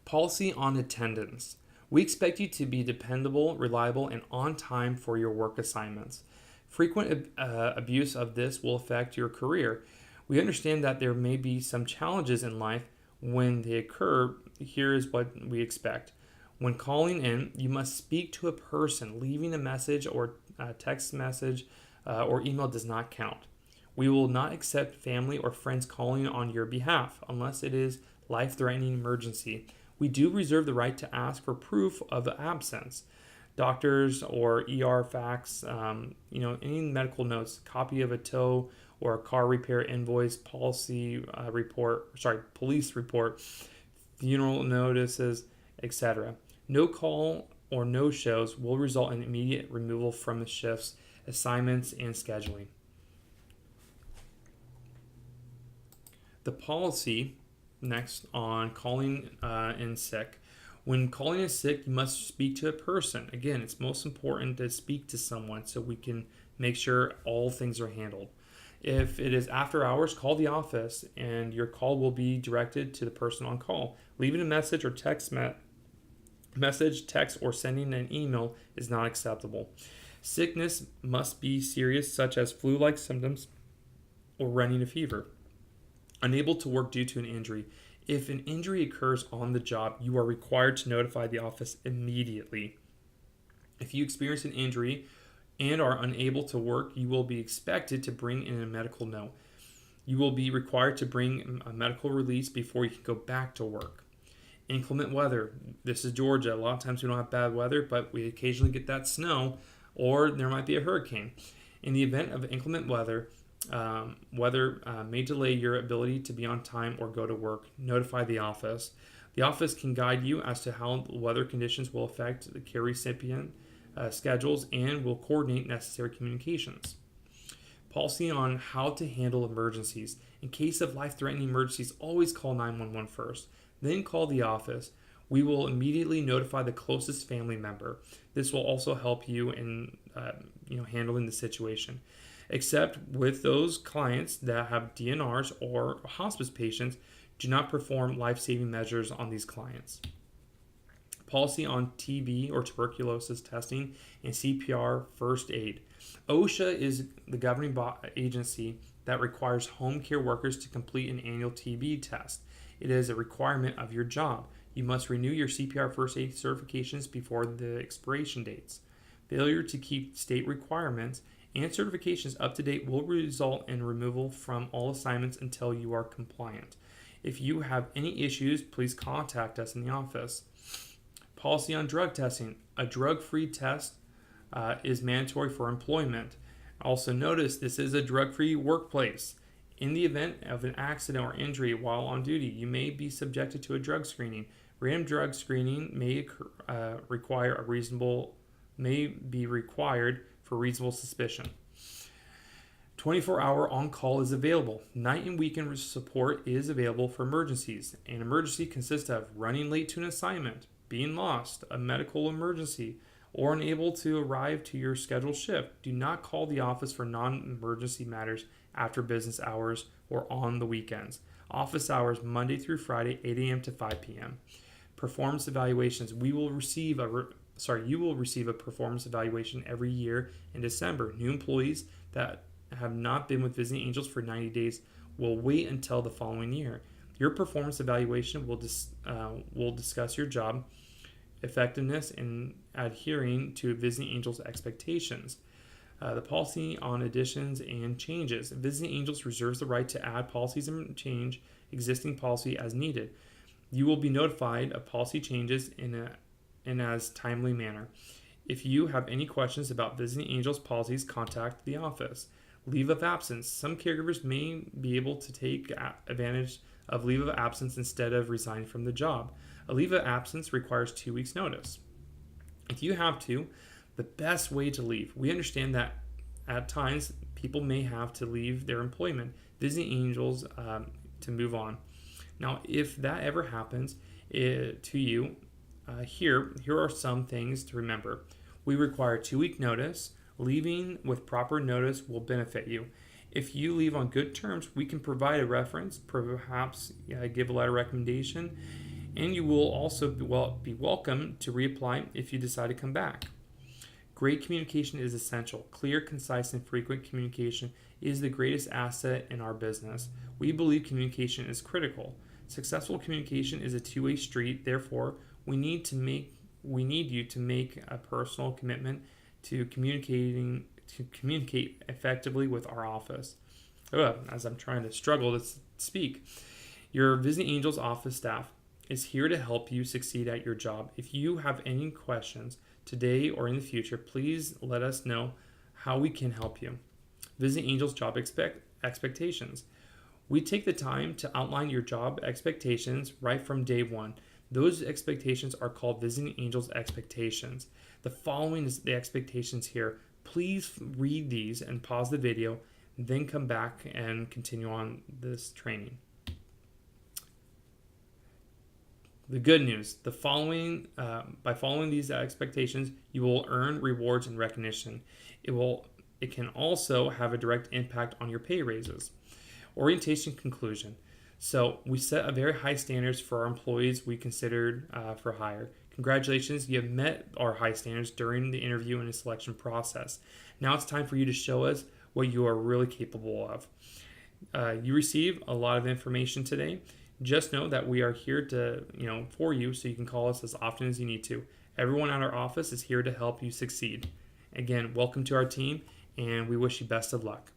Policy on attendance. We expect you to be dependable, reliable, and on time for your work assignments. Frequent abuse of this will affect your career. We understand that there may be some challenges in life. When they occur, here is what we expect. When calling in, you must speak to a person. Leaving a message or a text message or email does not count. We will not accept family or friends calling on your behalf unless it is life-threatening emergency. We do reserve the right to ask for proof of absence. Doctors or ER fax, any medical notes, copy of a tow or a car repair invoice, police report, funeral notices, etc. No call or no shows will result in immediate removal from the shifts, assignments, and scheduling. The policy next on calling in sick. When calling in sick, you must speak to a person. Again, it's most important to speak to someone so we can make sure all things are handled. If it is after hours, call the office and your call will be directed to the person on call. Leaving a message or text or sending an email is not acceptable. Sickness must be serious, such as flu-like symptoms or running a fever. Unable to work due to an injury. If an injury occurs on the job, you are required to notify the office immediately. If you experience an injury and are unable to work, you will be expected to bring in a medical note. You will be required to bring a medical release before you can go back to work. Inclement weather. This is Georgia. A lot of times we don't have bad weather, but we occasionally get that snow, or there might be a hurricane. In the event of inclement weather, weather may delay your ability to be on time or go to work. Notify the office. The office can guide you as to how weather conditions will affect the care recipient schedules and will coordinate necessary communications. Policy on how to handle emergencies. In case of life-threatening emergencies, always call 911 first. Then call the office. We will immediately notify the closest family member. This will also help you in handling the situation. Except with those clients that have DNRs or hospice patients, do not perform life-saving measures on these clients. Policy on TB or tuberculosis testing and CPR first aid. OSHA is the governing agency that requires home care workers to complete an annual TB test. It is a requirement of your job. You must renew your CPR first aid certifications before the expiration dates. Failure to keep state requirements and certifications up to date will result in removal from all assignments until you are compliant. If you have any issues, please contact us in the office. Policy on drug testing. A drug-free test is mandatory for employment. Also notice this is a drug-free workplace. In the event of an accident or injury while on duty, you may be subjected to a drug screening. Random drug screening may be required for reasonable suspicion. 24-hour on-call is available. Night and weekend support is available for emergencies. An emergency consists of running late to an assignment, being lost, a medical emergency, or unable to arrive to your scheduled shift. Do not call the office for non-emergency matters after business hours or on the weekends. Office hours Monday through Friday, 8 a.m. to 5 p.m. Performance evaluations. You will receive a performance evaluation every year in December. New employees that have not been with Visiting Angels for 90 days will wait until the following year. Your performance evaluation will discuss your job effectiveness in adhering to Visiting Angels expectations. The policy on additions and changes. Visiting Angels reserves the right to add policies and change existing policy as needed. You will be notified of policy changes in as timely manner. If you have any questions about Visiting Angels policies, contact the office. Leave of absence. Some caregivers may be able to take advantage of leave of absence instead of resigning from the job. A leave of absence requires 2 weeks' notice. If you have to, the best way to leave. We understand that at times people may have to leave their employment, Visiting Angels, to move on. Now, if that ever happens to you, here are some things to remember. We require 2-week notice. Leaving with proper notice will benefit you. If you leave on good terms, we can provide a reference, perhaps give a letter of recommendation. and you will also be welcome to reapply if you decide to come back. Great communication is essential. Clear, concise, and frequent communication is the greatest asset in our business. We believe communication is critical. Successful communication is a two-way street. Therefore, we need you to make a personal commitment to communicate effectively with our office. As I'm trying to struggle to speak. Your Visiting Angels office staff is here to help you succeed at your job. If you have any questions today or in the future, please let us know how we can help you. Visiting Angels job expectations. We take the time to outline your job expectations right from day one. Those expectations are called Visiting Angels expectations. The following is the expectations here. Please read these and pause the video, then come back and continue on this training. The good news: by following these expectations, you will earn rewards and recognition. It can also have a direct impact on your pay raises. Orientation conclusion. So we set a very high standards for our employees we considered for hire. Congratulations, you have met our high standards during the interview and the selection process. Now it's time for you to show us what you are really capable of. You receive a lot of information today. Just know that we are here for you, so you can call us as often as you need to. Everyone at our office is here to help you succeed. Again, welcome to our team, and we wish you best of luck.